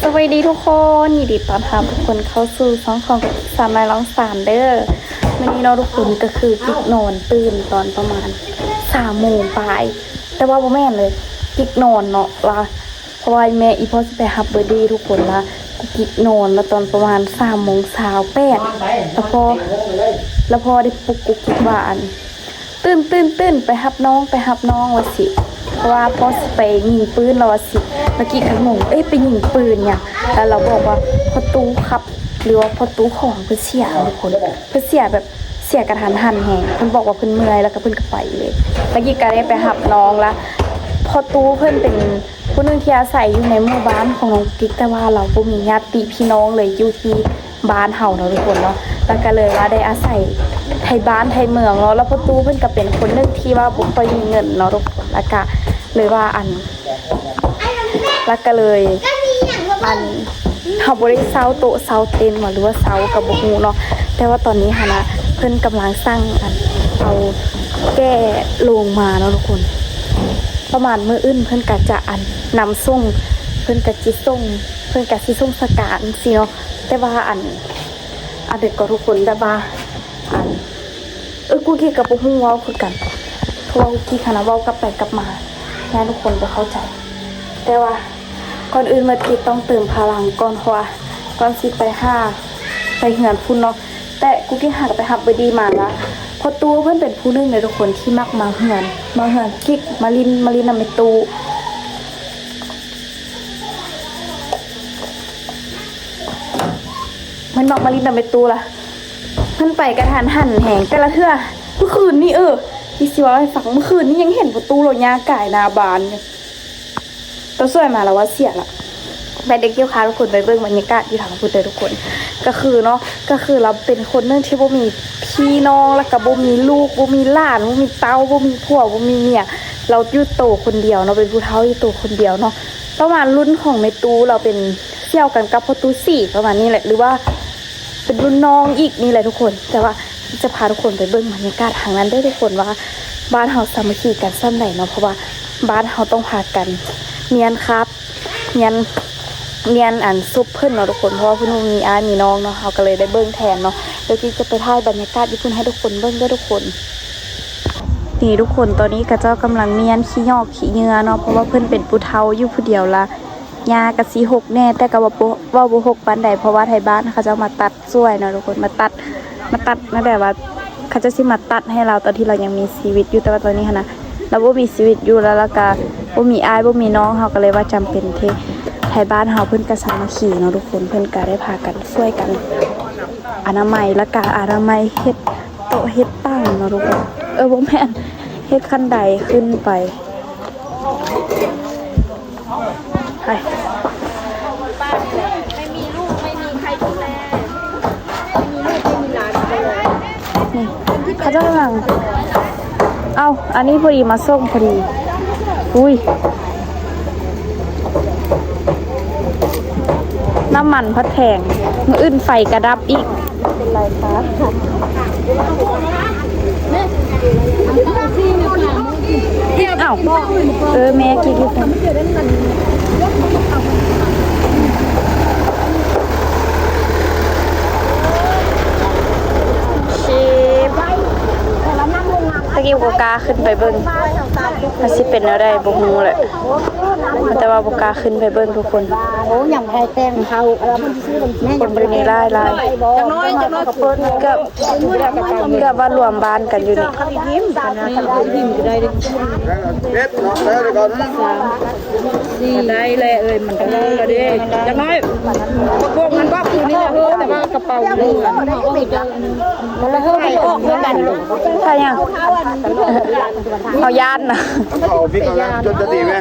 สวัสดีทุกคนยินดีต้อนรับทุกคนเข้าสู่ช่องของสามนายร้องสามเด้อวันนี้เราทุกคนก็คือกิ๊กนอนตื่นตอนประมาณ3 โมงปลายแต่ว่าบ่แม่นเลยกิ๊กนอนเนาะละเพราะว่าแม่อีพ่อจะไปฮับเบอร์ดี้ทุกคนละกิ๊กนอนแล้วตอนประมาณ3 โมงเช้าแล้วพอได้ปลุกกุ๊กกิ๊กว่าอันตื่นไปฮับน้องว่าสิเพราะว่าพ่อไปยิงปืนเราสิเมื่อกี้ขนมไปยิงปืนเนี่ยแล้วเราบอกว่าพอตู้ครับหรือว่าพอตู้ของเพื่อเสียทุกคนเพื่อเสียแบบเสียกระทันหันแหงเพิ่นบอกว่าเพิ่นเมื่อยแล้วก็เพิ่นก็ไปเลยเมื่อกี้ก็ได้ไปหับน้องละพอตู้เพิ่นเป็นผู้นึงที่อาศัยอยู่ในหมู่บ้านของน้องกิ๊กแต่ว่าเราบ่มีญาติพี่น้องเลยอยู่ที่บ้านเฮาเนาะทุกคนเนาะแล้วก็เลยว่าได้อาศัยไทยบ้านไทยเมืองเนาะแล้วพอตู้เพิ่นก็เป็นคนนึงที่ว่าบ่ค่อยมีเงินเนาะทุกคนแล้วก็เลยว่าแล้วก็เลยเฮาบ่ได้เซาโต๊ะเซาเต็นท์หรือว่าเซากับบ่ฮู้เนาะแต่ว่าตอนนี้นะเพิ่นกำลังสร้างเอาแก้โรงมาเนาะทุกคนประมาณมื้ออื่นเพิ่นก็จะนำส่งเพิ่นก็สิส่งสการสิเนาะแต่ว่าเด็กก็ทุกคนแต่ว่ากูกี้กับบ่ฮู้เว้าคือกันเพราะว่ากูกี้คณะเว้ากลับไปกลับมาแม่ทุกคนบ่เข้าใจแต่ว่าก่อนอื่นมากี้ต้องเติมพลังก่อนเพราะว่าก่อนสิไปเฮือนพุ่นเนาะแต่กูกี้หาไปหับบ่ดีมาละพอตู้เพิ่นเป็นผู้นึงเลยทุกคนที่มักมาเฮือนกิ๊กมาลินนำไปตู้มันมักมาลินนำไปตู้ล่ะเพิ่นไปกระทันหันแหงแต่ละเทื่อเมื่อคืนนี่พี่สิว่าให้ฟังเมื่อคืนนี่ยังเห็นประตูรถยาก่ายหน้าบ้านอยู่ตัวสวยมาแล้วว่าเสียละไปเด็กเกี่ยวค้าทุกคนไปเบิ่งบรรยากาศอยู่ทางพุทธทุกคนก็คือเราเป็นคนนึงที่บ่มีพี่น้องแล้วก็บ่มีลูกบ่มีหลานบ่มีเต้าบ่มีผัวบ่มีเมียเราอยู่โตคนเดียวเนาะเป็นผู้เฒ่าอยู่โตคนเดียวเนาะประมาณรุ่นของในตู้เราเป็นเสี่ยวกันกับพ่อตู้4ประมาณนี้แหละหรือว่าเป็นรุ่นน้องอีกนี่แหละทุกคนแต่ว่าจะพาทุกคนไปเบิ่งบรรยากาศทางนั้นได้ทุกคนว่าบ้านเฮาสามัคคีกันซ้ำไหนเนาะเพราะว่าบ้านเฮาต้องพากันเมียนครับเมียนซุปเพิ่นเนาะทุกคนเพราะว่าเพิ่นมีอ้ายมีน้องเนาะเฮาก็เลยได้เบิ่งแทนเนาะเดี๋ยวที่จะไปถ่ายบรรยากาศญี่ปุ่นให้ทุกคนเบิ่งด้วยทุกคนนี่ทุกคนตอนนี้กระเจ้ากำลังเมียนขี้ยอกขี้เหงื่อเนาะเพราะว่าเพิ่นเป็นผู้เฒ่าอยู่ผู้เดียวละยาก็สิหกแน่แต่ก็บ่หกปานใดเพราะว่าไทบ้านเขาจะมาตัดช่วยเนาะทุกคนมาตัดนั่นแหละว่าเขาจะสิมาตัดให้เราตอนที่เรายังมีชีวิตอยู่แต่ว่าตอนนี้นะเราบ่มีชีวิตอยู่แล้วก็บ่มีอ้ายบ่มีน้องเฮาก็เลยว่าจำเป็นที่ไทบ้านเฮาเพิ่นก็สามัคคีเนาะทุกคนเพิ่นก็ได้พากันช่วยกันอนามัยแล้วก็เฮ็ดโต๊ะเฮ็ดตั้งเนาะทุกคนบ่แม่นเฮ็ดขั้นใดขึ้นไปไม่มีลูกไม่มีใครดูแลไม่มีลูกไม่มีหลานเลยนี่เขาจะกำลังอันนี้พอดีมาส่งพอดีอุ้ยน้ำมันพัดแพงมืออื่นไฟกระดับอีกเป็นไรคะแม่กินกันตะกี้บกาขึ้นไปเบิ้งมันสิเป็นอะไรบ่ฮู้แหละแต่ว่าบกาขึ้นไปเบิ้งทุกคนโอ้ยำไข่แตงเขาคนอยู่นี่หลายจังน้อยก็เกือบว่ารวมบ้านกันอยู่นี่ยิ้มกันนะยิ้มจะได้ได้เลยมันก็ได้แล้วดิจังน้อยพวกมันก็คือนี่แหละแต่ว่ากระเป๋านี่มันละเฮ้ยออกเหมือนกันใช่ยังเอาย่านนะเอาพริกเอาจดดีไหม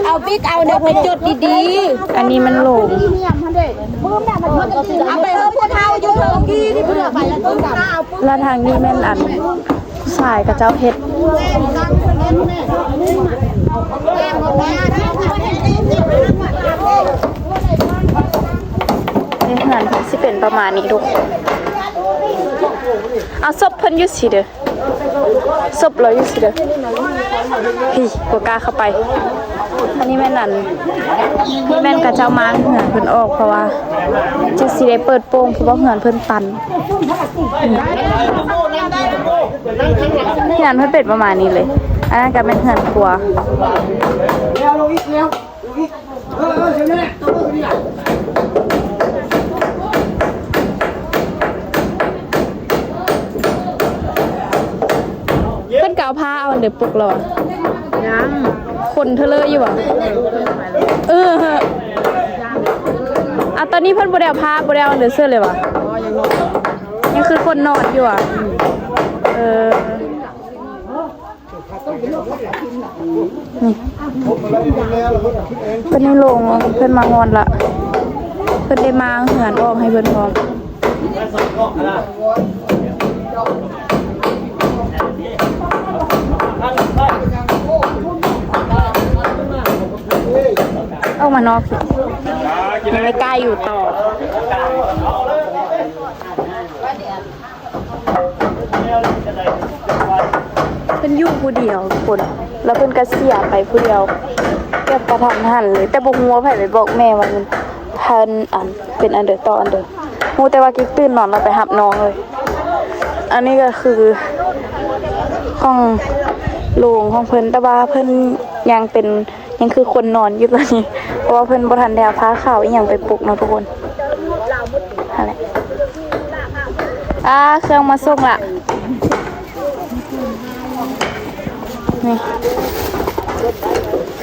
เอาพริกเอาเนี่ยไปจดดีๆอันนี้มันโหลงเอาไปเพิ่มพวกเท้าอยู่เพิ่มกี้ที่เพื่อไปแล้วต้นกับแล้วทางนี้แม่นสายกับเจ้าเพชรนี่เหมือนสิเป็นประมาณนี้ทุกคนเอาศพเพิ่นอยู่สิเด้อศพเราอยู่สิเด้อพี่บ่กล้าเข้าไป อันนี้แม่นนั่นนี่แม่นกระเจ้ามาเหือนเพิ่นออกเพราะว่าจะสิได้เปิดโปงเพราะว่าเหือนเพิ่นตันที่นั่นเพิ่นเป็ดประมาณนี้เลยอันนั้นก็เป็นเหือนครัวเพิ่นกาวผ้าเอาอันเดี๋ยวปลุกเราอะ ยัง คนเธอเลยอยู่อ่ะอ่ะตอนนี้เพิ่นบ่ได้เอาผ้าบ่ได้เอาอันเดอร์เสื้อเลยวะยังคือคนนอนอยู่อ่ะนี่เพิ่นนี่ลงเพิ่นมางอนละเพิ่นได้มาเหือนออกให้เพิ่นพร้อมเอามานอกสิไม่กล้าอยู่ต่อเพิ่นอยู่ผู้เดียวทุกคนแล้วเพิ่นก็เสียไปผู้เดียวแบบกระทันหันเลยแต่บ่ฮู้ว่าไผไปบอกแม่ว่ามันทันอันเป็นอันเดอร์ต่ออันเดอร์ฮู้แต่ว่ากิ๊กตื่นนอนแล้วไปรับน้องเลยอันนี้ก็คือห้องโรงของเพิ่นแต่ว่าเพิ่นยังคือคนนอนอยู่ตอนนี้เพราะว่าเพิ่นบ่ทันได้เอาผ้าขาวอีหยังไปปลุกเนาะทุกคนอะไรเครื่องมาส่งละนี่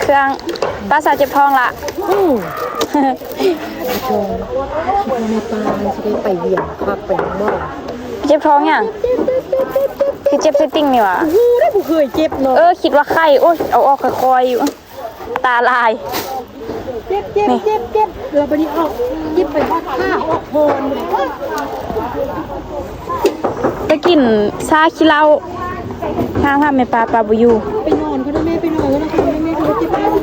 เครื่องป้าสาวเจ็บท้องละ ในปลาจะได้ไปเวียงพักไปบ่อ เจ็บท้องอย่างคือเจ็บเซตติ้งนี่หว่า ได้ผู้เคยเจ็บเนาะ คิดว่าไข้โอ้ยเอาออกค่อยๆอยู่ตาลายเจ็บเราไปนี่ออกยิบไปออกผ้าออกโพน ไปกินซาขี้เหล้าข้างแม่ปลาบุยู ไปนอนก็ได้แม่ไปนอนก็ได้แม่เขาเจ็บผ้าเขา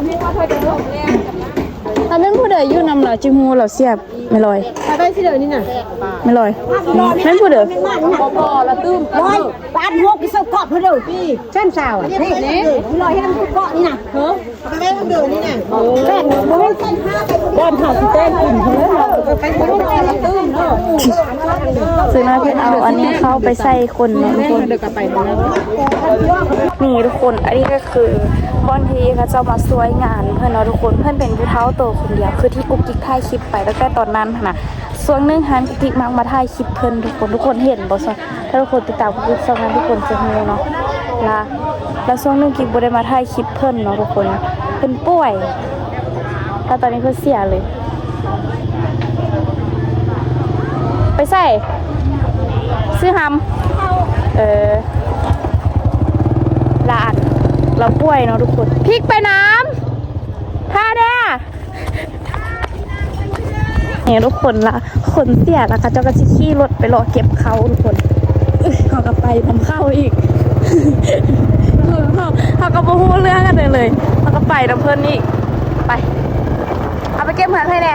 เนี่ยถ้าเป็นผู้ใดอยู่นำเราจิมูเราเสียบไม่ลอย ถ้าได้ที่เดินนี่น่ะ ไม่ลอยนั่นผู้เด้อ พอละตื้มร้อยปานหัวกิเซากรอบเพิ่นเด้อพี่เช่นสาวนี่ลอยให้มันเกาะนี่น่ะเฮ้อแม่มันเดินนี่น่ะแม่บ่ให้เส้น5ไปบ่อนเขาสิเต้นอื่นเพิ่นไปบ่ได้ละตื้มเนาะ ซื้อน้อยเพิ่นเอาอันนี้เข้าไปใส่คนเนาะทุกคน เดินกลับไปนะ นี่ทุกคนอันนี้ก็คือบอนทีเขาจะมาสวยงานเพื่อนเนาะทุกคนเพื่อนเป็นผู้เท้าโตคนเดียวคือที่กุ๊กกิ๊กถ่ายคลิปไปตั้งแต่ตอนนั้นนะส่วนหนึงฮันกุ๊กกิ๊กมักมาถ่ายคลิปเพิ่นทุกคนเห็นบ่ซะถ้าทุกคนติดตามกุ๊กกิ๊กช่องนั้นทุกคนจะรู้เนาะแล้วช่วงหนึงกิ๊กบ่ได้มาถ่ายคลิปเพิ่นเนาะทุกคนเพิ่นป่วยแล้วตอนนี้เพิ่นเสียเลยไปใส่ซื้อหำลานเราป่วยเนาะทุกคนพริกไปน้ำท่าแด้เนี่ยทุกคนละคนเสียแล้วค่ะเจ้าก็จะขี่รถไปรอเก็บเขาทุกคนเขาก็ไปนำเข้าอีกเขาก็บ่ฮู้เรื่องกันเลยเขาก็ไปนำเพิ่นอีกไปเอาไปเก็บเหมือนให้แน่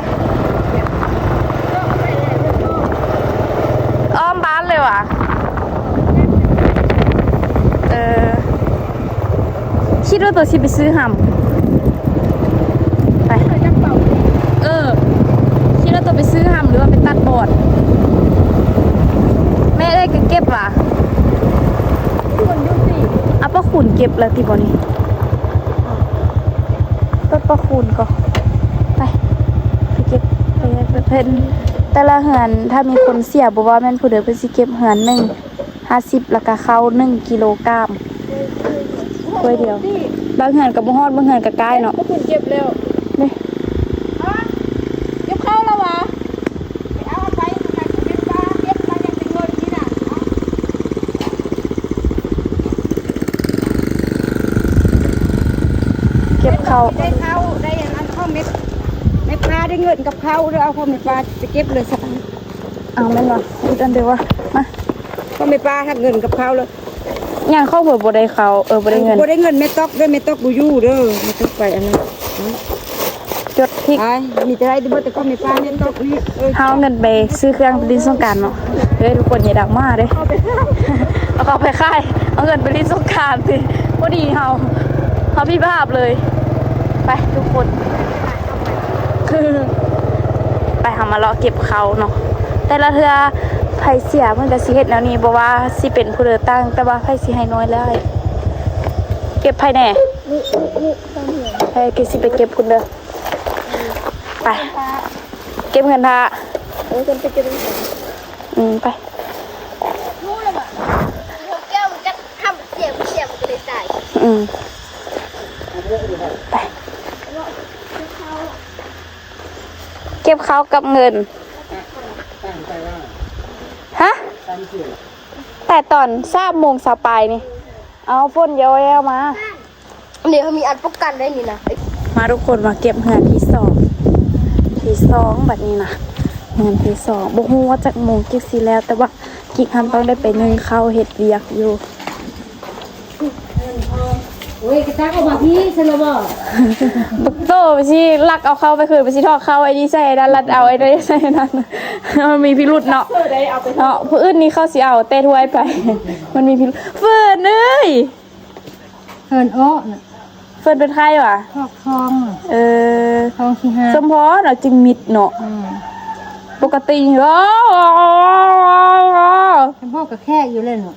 อ้อมบ้านเลยว่ะคิดว่าตัวสิไปซื้อหำไปคิดว่าตัวไปซื้อหำหรือว่าไปตัดบอดแม่ได้เก็บว่ะเอาปลาขุนเก็บแล้วติบอนี่ต้นปลาขุนก็ไปเก็บไปเพิ่นแต่ละเหือนถ้ามีคนเสียบอกว่าแม่นผู้เดินเพิ่นสิเก็บเหือน150แล้วก็ข้าว1กิโลกรัมถ้วยเดียวบางเหือนกับบ่ฮอดบางเหือนกับใกล้เนาะคุณเก็บแล้วนี่เก็บข้าวแล้ววะเอาไปเก็บปลาเก็บปลาอย่างเป็นเงินนี่น่ะเก็บข้าวได้ข้าวได้อย่างนั้นข้าวเม็ดปลาได้เงินกับข้าวหรือเอาข้าวเม็ดปลาไปเก็บเลยสัก เอาแม่นบ่พูดอันเดียวว่ามา ข้าวเม็ดปลาถ้าเงินกับข้าวเลย ย่างเข้าหัวบ่ได้เขาบ่ได้เงิน บ่ได้เงินไม่ตอกเด้อไม่ตอกบ่อยู่เด้อไม่ตอกไปอันนั้น จดพริก ไอ้มีจะได้ดิบแต่ก็มีปลาเนี่ยตกนี่ เฮาเงินไปซื้อเครื่องไปลิ้นสงกรานต์เนาะเฮ้ยทุกคนอย่าดังมากเด้เอาเขาไปค่ายเอาเงินไปลิ้นสงกรานต์สิพอดีเฮาพี่ภาพเลยไปทุกคนคือไปหามาเลาะเก็บเขาเนาะแต่ละเทื่อไผเสียเพิ่นก็สิเฮ็ดแนวนี้บ่ว่าสิเป็นผู้เดือตั้งแต่ว่าไผสิให้น้อยแล้วเก็บไผแน่ไปก็สิไปเก็บคุณเด้อไปเก็บเงินท่าไป แก้วมันจะทำเสียงมันก็เลยตาย ไปเก็บเขากับเงินฮะแต่ตอน3:00 นสปายนี่เอาฝนเยอะๆมา เดี๋ยวเขามีอันป้องกันได้นี่นะ มาทุกคนมาเก็บเงินที่2แบบนี้นะเงินที่2บ่ฮู้ว่าจักโมงกิ๊กสิแล้วแต่ว่ากิ๊กทำต้องได้ไปนึ่งข้าวเฮ็ดเวียกอยู่ โอ้ยกระจักออกมาพี่เซลบ่ บุกโตไปสิลักเอาเข้าไปคืนไปสิทอดเข้าไอ้นี่ใส่ดันรัดเอาไอ้นี่ใส่นั่นมันมีพิรุธเนาะเนาะผู้อื่นนี่เขาสิเอาเต้ถ้วยไป มันมีพิรุธเฟิร์นเอ้ย เฮินอ้อน่ะ เฟิร์นเป็นใครวะ ทอกทองน่ะ ท ทองที่ห้า สมพรเนาะจึงมิดเนาะปกติโอ้ ฉันพ่อก็แค่อยู่เลยเนาะ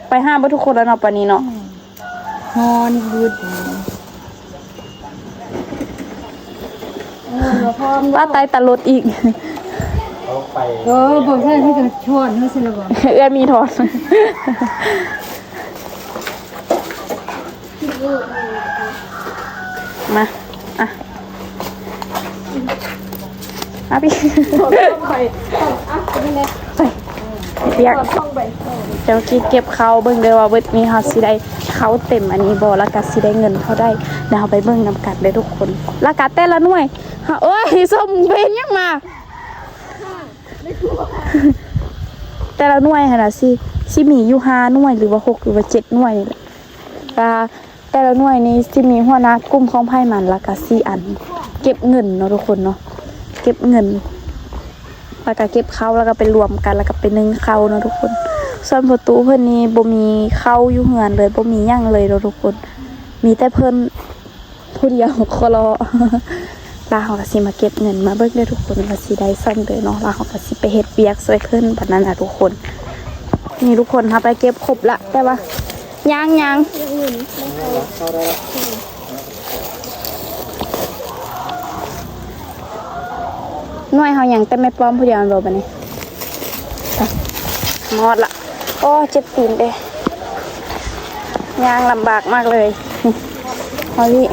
ไปห้ามไปทุกคนแล้วเนาะปานนี้เนาะ นอนยืดป้าไตตะลดอีก บอกใช่ที่จะชวนเฮ้ยเซลบ่ เอื้อมีทอนมาอ่ะพี่ไปเรียกเดี๋ยวกี้เก็บเขาเบิ่งเด้อว่าเบิดนี้เฮาสิได้เขาเต็มอันนี้บ่แล้วก็สิได้เงินเท่าได้เดี๋ยวเฮาไปเบิ่งนำกันเด้อทุกคนแล้วก็แต่ละหน่วยโอ้ยส้มเพลงยังมาแต่ละหน่วยหั่นน่ะสิมีอยู่5หน่วยหรือว่า6หรือว่า7หน่วยนี่แหละแต่ละหน่วยนี้สิมีหัวหน้ากลุ่มของไผมันแล้วก็4อันเก็บเงินเนาะทุกคนเนาะเก็บเงินแล้วก็เก็บข้าวแล้วก็ไปรวมกันแล้วก็ไปนึ่งข้าวเนาะทุกคนส่วนประตูเพิ่นนี่บ่มีข้าวอยู่เฮือนเลยบ่มีหยังเลยเนาะทุกคนมีแต่เพิ่นผู้เดียวคอรอลาเฮาก็สิมาเก็บเงินมาเบิ่งเด้อทุกคนว่าสิได้ซ่อมเด้อเนาะลาเฮาก็สิไปเฮ็ดเวียกช่วยเพิ่นบัดนั้นน่ะทุกคนนี่ทุกคนถ้าไปเก็บครบละแต่ว่ายังหน่วยเฮายังแต่ไม่ปลอมผู้เดียวมันบ่บัดนี้มอดละโอ้เจ็บตีนเด้ย่างลำบากมากเลยเอาดิ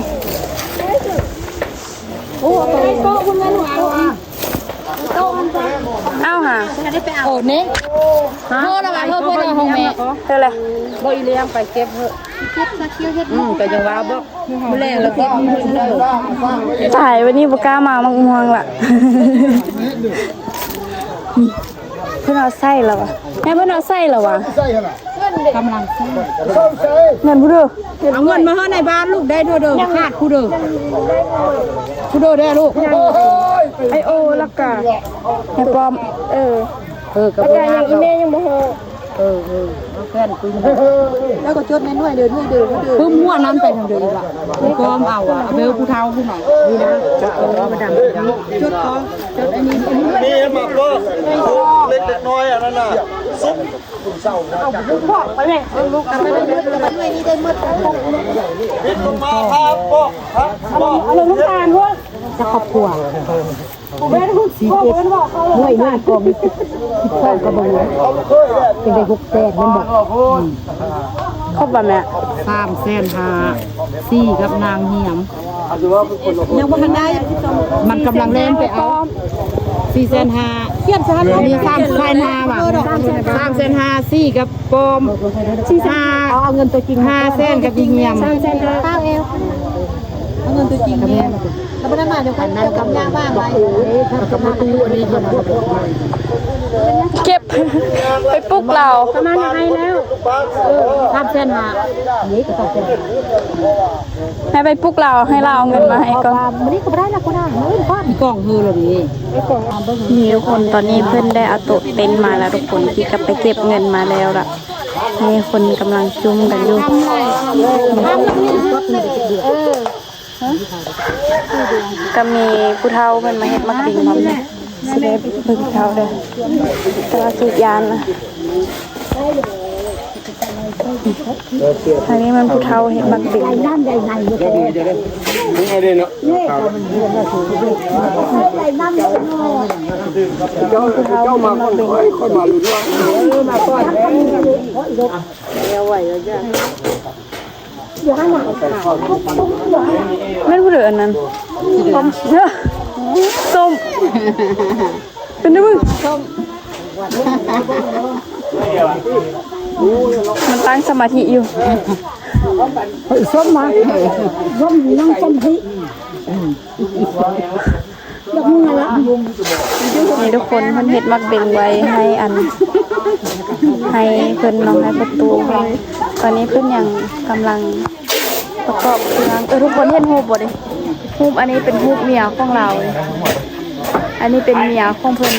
เอ้าหา โอ้เนี่ยโทษอะไรโทษในห้องแม่ เท่าไร บ่อีเลี้ยงไปเก็บเถอะก็จะว่าบ่มื้อแรกแล้วเก็บมื้อนึง ถ่ายวันนี้บ่กล้ามามังม่วงละเพื่อนเอาไส้แล้ววะแม่เพื่อนเอาไส้แล้ววะ กำลังซื้อ เงินผู้เด้อ เอาเงินมาให้ในบ้านลูกได้เด้อขาดผู้เด้อได้ลูก ไอโอแล้วก็แม่ปลอมก็บ่ยากอีเมลยังบ่ฮู้เอาแฟนคุยแล้วก็จดในหน่วยเด้อพึ่มหัวนั้นไปทางเด้ออีกล่ะกอมเอาเอาเบลผู้เฒ่าผู้หน่อยนี่นะมาดำจดกอจดอันนี้ นี่หมักก็เล็กน้อยอันนั้นน่ะซุปพ่อไปแม่ ลูกกันไม่ได้หน่วยนี้ได้หมด พิษลงมาครับพ่อครับพ่อ เอาลงน้ำตาลพวก จะครอบครัว ผมไม่ได้พูดพ่อเป็นบอกเขาเลย หน่วยก็มีพ่อก็บ่รู้เป็นได้6แสนมันบอก ครบป่ะแม่ 3,500,000 4กับนางเหียมยังบ่ทันได้มันกำลังเล่นไปเอา4,500,000เขียนซะมี3,500,000ว่ะ3,500,000 4กับปอม4,500,000เอาเงินตัวจริง500,000กับเหียม3,500,000เอาเอวเอาเงินตัวจริงเนี่ยแล้วบ่ได้มาเดี๋ยวกันนั่นกำลังบ้างไว้กับประตูอันนี้เพิ่น เก็บ ไปปลุกเรา ประมาณให้แล้วทำเส้นหานี่ก็ต้องเป็น ให้ไปปลุกเราให้เราเอาเงินมาให้ก่อน วันนี้ก็ได้ละก็ได้เฮ้ยก้อนกล่องฮือเลยนี่ นี่ทุกคนตอนนี้เพื่อนได้เอาโต๊ะเต็นท์มาแล้วทุกคนที่ก็ไปเก็บเงินมาแล้วล่ะนี่คนกำลังจุ่มกันอยู่ก็มีผู้เฒ่าเพิ่นมาเฮ็ดมักดิ่งพร้อมเนี่ยสิได้เบิ่งเฒ่าเด้อแต่ว่าสูบยานนะอันนี้มันผู้เฒ่าเฮ็ดมักดิ่ง น้ำใหญ่ในอยู่เลย นี่ไงเด่นเนาะ ใหญ่น้ำใหญ่น้อย เจ้ามาคนมาลุ้นว่า มาก่อนอยู่ข้างหลัง แม่นผู้เดืออันนั้นส้มส้มเป็นได้มึงมันตั้งสมาธิอยู่ ส้มมาส้มนั่งส้มที่ยกมือละ นี่ทุกคนมันเห็ดมักเบ่งไว้ให้อันให้เพิ่นน้องให้ประตูตอนนี้เพิ่นยังกำลังประกอบเครื่องทุกคนเห็นรูปบ่ดิรูปอันนี้เป็นรูปเมียของเราเลยอันนี้เป็นเมียของเพิ่น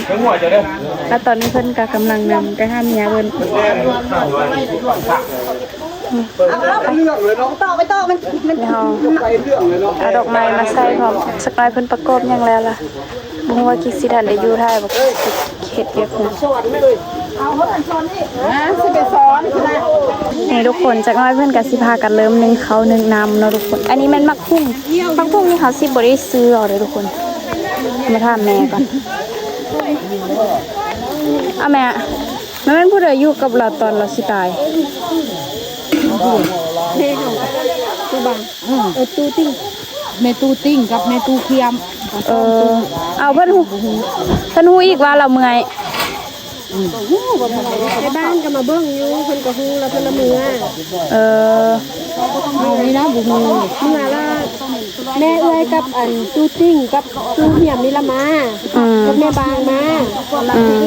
แล้วตอนนี้เพิ่นก็กำลังนำไปหาเมียเพิ่น ไปเรื่องเลยเนาะ ต่อไปต่อมัน ในห้อง ไปเรื่องเลยเนาะ เอาดอกไม้มาใส่พร้อมสักหน่อยเพิ่นประกอบหยังแล้วล่ะบ่ฮู้ว่ากิสิทันได้อยู่ท้ายบ่เฮ็ดเวียกนะ สิไปสอน นี่ทุกคนจักหน้อยเพิ่นก็สิพากันเริ่มนึ่งข้าวนึ่งน้ำเนาะทุกคนอันนี้แม่นมักพุ่งนี่เขาสิบ่ได้ซื้อเอาเด้อทุกคนมาถามแม่ก่อนเอาแม่แม่นผู้ใดอยู่กับเราตอนเราสิตาย ตู้ติ้งเมตูติ้งกับเมตูเคียม เอาเพิ่นฮู้อีกว่าเราเมื่อย ในบ้านก็มาเบิ้งอยู่เพิ่นก็ฮู้แล้วเพิ่นละมือ นี่นะบุฮูเมื่อละแม่เอ้ยกับอันตู้ติ้งกับตู้เหี่ยมนี่ละมากับแม่บางมา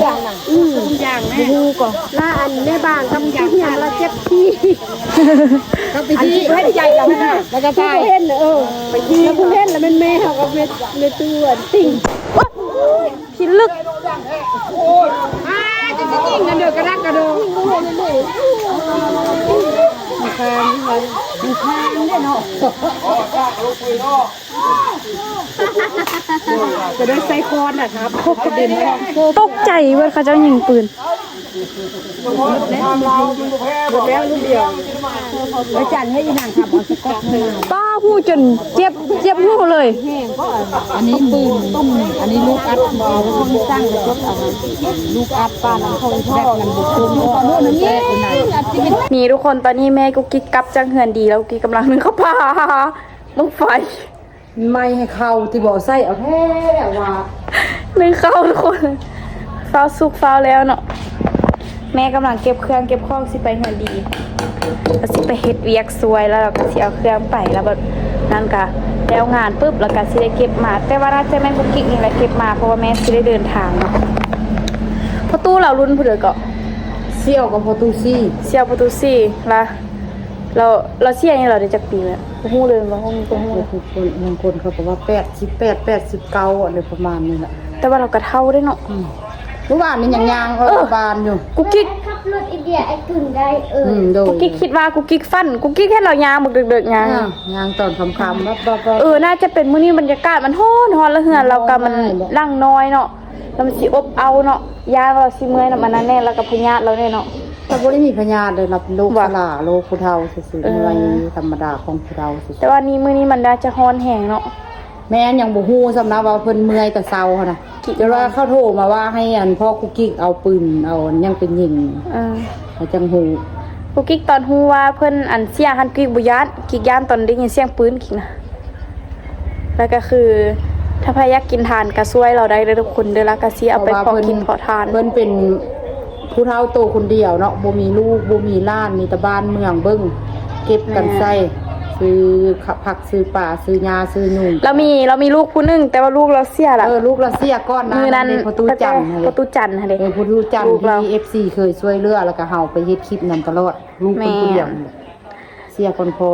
อย่างบุฮูก่อนละอันแม่บางกับตู้เหี่ยมละเจ็บที่ก็ไปที่เฮ็ดใหญ่แล้วนะแล้วก็ไปเห็นไปที่แล้วผู้เห็นแล้วแม่เขาก็แม่ตู้ติ้ง พิลึก จะติ้งกันเด้อกระดักกระโดดจะได้ไซคอนนะครับพบกระเด็น ตกใจเว้ยเขาเจ้ายิงปืน แล้วลูกเดียวแล้วจันให้อีนางขับเอาสก๊อตมา ป้าหูจนเจ็บหูเลย อันนี้ปืนต้มอันนี้ลูกอัดเอาแล้วก็สร้างกระจกเอาลูกอัดป้าน้ำเขาแรกมันบุกตุ้มตอนนู้นนั่นนี่อัดที่เป็น นี่ทุกคนตอนนี้แม่กุ๊กกิ๊กกลับจังเหือนดีแล้วกุ๊กกิ๊กกำลังนึ่งข้าวปลาลูกไฟ ไม่ให้เข้าที่บ่อไส้เอาแท้ว่า นึ่งข้าวทุกคนฟ้าวสุกฟ้าวแล้วเนาะแม่กำลังเก็บเครื่องเก็บของสิไปเหือนดีแล้วสิไปเฮ็ดเวียกซวยแล้วเราก็สิเอาเครื่องไปแล้วแบบนั่นก็แล้วงานปุ๊บแล้วก็สิได้เก็บมาแต่ว่าน่าจะแม่กุ๊กกิ๊กนี่แหละเก็บมาเพราะว่าแม่สิได้เดินทางเนาะประตูเรารุ่นผู้เดียวก็ เสี่ยวกับโปรตุซี่ เสี่ยวประตูสี่ละเราเสี่ยนี่เราได้จักปีแล้วบ่ฮู้เลยว่าห้องนี้บ่ฮู้เลย บางคนเขาบอกว่า88 89อะไรประมาณนี้แหละ แต่ว่าเราก็เท่าได้เนาะ เมื่อวานนี่ยังยางบานอยู่ กุ๊กกิ๊ก ขับรถอินเดียไอ้กึ่งได้โดย กุ๊กกิ๊กคิดว่ากุ๊กกิ๊กฟันกุ๊กกิ๊กให้เรายางบักเดึกๆยาง ยางตอนคำๆแบบน่าจะเป็นมื้อนี้บรรยากาศมันร้อนแล้วเหือนเราก็มันร่างน้อยเนาะแล้วมันสิอบเอาเนาะยางเราสิเมื่อยน่ะมันนั่นแน่แล้วก็พยาธิเราแน่เนาะ แต่บ่ได้มีพยาธิเลยรับโรคสลาโรคผู้เฒ่าซื่อๆไว้ธรรมดาของผู้เฒ่าซื่อ แต่ว่านี้มื้อนี้มันน่าจะร้อนแห้งเนาะ แม่ยังบ่ฮู้สำนักว่าเพิ่นเมื่อยแต่เช้าหั่นน่ะเดี๋ยวว่าเขาโทรมาว่าให้อันพ่อกุ๊กกิ๊กเอาปืนเอายังเป็นหญิงแล้วจังฮู้ กุ๊กกิ๊กตอนฮู้ว่าเพิ่นอันเสียหันกิ๊กบ่ย้านกิ๊กย้านตอนได้ยินเสียงปืนกิ๊กนะแล้วก็คือถ้าพาอยากกินทานก็ช่วยเราได้เด้อทุกคนเด้อแล้วก็สิเอาไปเพาะกินเพาะทาน เพิ่นเป็นผู้เฒ่าโตคนเดียวเนาะบ่มีลูกบ่มีหลานมีแต่บ้านเมืองเบิ่งเก็บกันใส่ ซื้อผักซื้อป่าซื้อยาซื้อหนุ่ม เรามีลูกผู้หนึงแต่ว่าลูกเราเสียละ ลูกเราเสียก้อนนะ มือนั้น ประตูจันทร์ ประตูจันทร์ค่ะเด้ ประตูจันท ลู ร์ กเรา ที่ FC เคยช่วยเหลือแล้วก็เฮาไปเฮ็ดคลิปนั้นตลอดลูกเป็นผู้เลี้ยงเสียคนพอ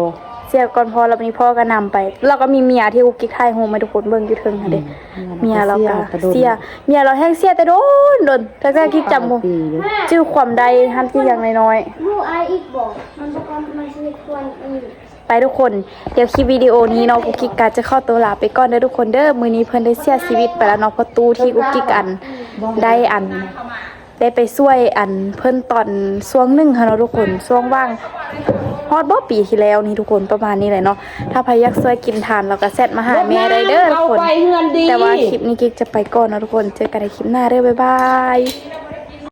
เสียก่อนพอเรามีพ่อก็นำไปเราก็มีเมียที่กุ๊กกิ๊กไทยโฮมมาทุกคนเบิ่งอยู่เทิงค่ะเด้เมียเราก็เสียเมียเราแห้งเสียแต่โดนแต่ก็กิ๊กจำบ่ชื่อความใดหันที่อย่างน้อย ลูกไออีกบอกมันบอกว่ามันชีวิตควรอีก ๆไปทุกคนเดี๋ยวคลิปวิดีโอนี้เนาะกุ๊กกิ๊กก็จะเข้าตัวลาไปก่อนเด้อทุกคนเด้อมื้อนี้เพิ่นได้เสียชีวิตไปแล้วเนาะประตูที่กุ๊กกิ๊กได้ไปช่วยเพิ่นตอนช่วงหนึงค่ะเนาะทุกคนช่วงว่างฮอดบ่ปีที่แล้วนี่ทุกคนประมาณนี้แหละเนาะถ้าใครอยากช่วยกินทานเราก็แซดมาหาแม่ได้เด้อทุกคนแต่ว่าคลิปนี้กิ๊กจะไปก่อนเนาะทุกคนเจอกันในคลิปหน้าเด้อบ๊ายบาย